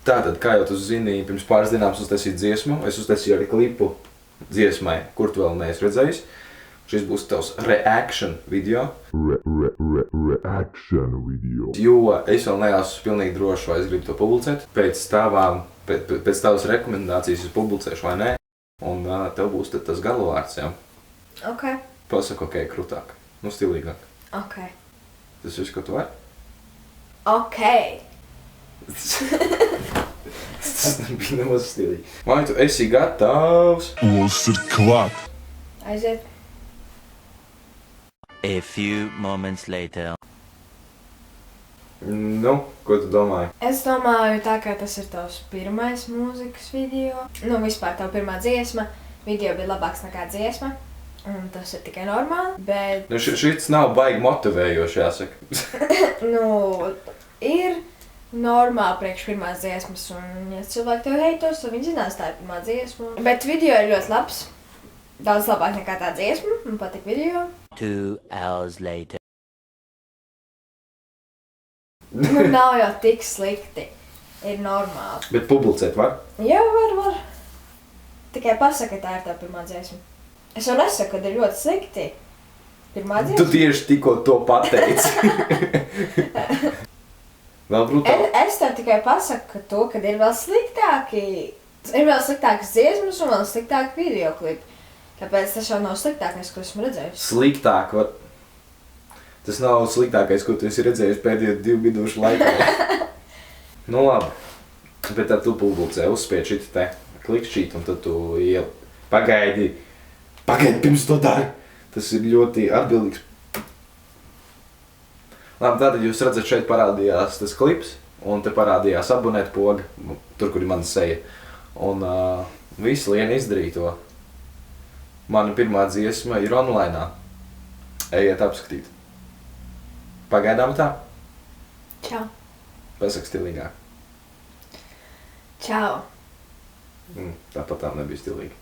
Tātad, kā jau tu zini, pirms pāris dienām uztaisīju dziesmu, es uztaisīju arī klipu dziesmai, kur tu vēl neesi redzējis. Šis būs tavs reaction video. Reaction video. Jo es vēl neesmu pilnīgi drošs, vai es gribu to publicēt. Pēc tavas rekomendācijas es publicēšu vai nē. Un tev būs tad tas galvārds, jā. Ok. Pasaka, ok, krutāk. Nu, stilīgāk. Ok. Tas viss, ko tu vari? Ok. Tas nebija nemaz stilīgi. Vai tu esi gatavs? Os ir klāt. Aiziet. A few moments later. Nu, ko tu domāji? Es domāju, tā kā tas ir tavs pirmais mūzikas video. Nu, vispār tava pirmā dziesma. Video bija labāks nekā dziesma. Un tas ir tikai normāli, bet... Nu, šis nav baigi motivējoši, jāsaka. Nu, ir normāli priekš pirmās dziesmas. Un, ja cilvēki tev heitos, tad viņi zinās, tā ir pirmā dziesma. Bet video ir ļoti labs. Daudz labāk nekā tā dziesma. Man patīk video. 2 hours later. Nu, nav jau tik slikti. Ir normāli. Bet publicēt var? Jā, var. Tikai pasaka, tā ir tā pirmā dziesma. Es jau nesaku, ka ir ļoti slikti. Pirmā Tu dziesma. tieši tikko to pateici. Vēl brutāli. Es tev tikai pasaku to, ka ir vēl sliktāki. Ir vēl sliktākas dziesmas un vēl sliktāki videoklipi. Tāpēc tas jau nav sliktākais, ko esmu redzējis. Sliktāk var. Tas nav sliktākais, ko tu esi redzējis pēdējo 2 minūšu laikā. Nu labi. Bet tad tu publicē, uzspied šit te klikšķīt un tad tu pagaidi. Pagaidi, pirms to dari. Tas ir ļoti atbildīgs. Labi, tātad jūs redzat, šeit parādījās tas klips. Un te parādījās abonēt poga. Tur, kur ir mana seja. Un visi lieni izdarīja to. Mana pirmā dziesma ir online. Ejiet apskatīt. Pagaidām tā. Čau. Pasaka stilīgāk. Čau. Tāpat tā nebija stilīga.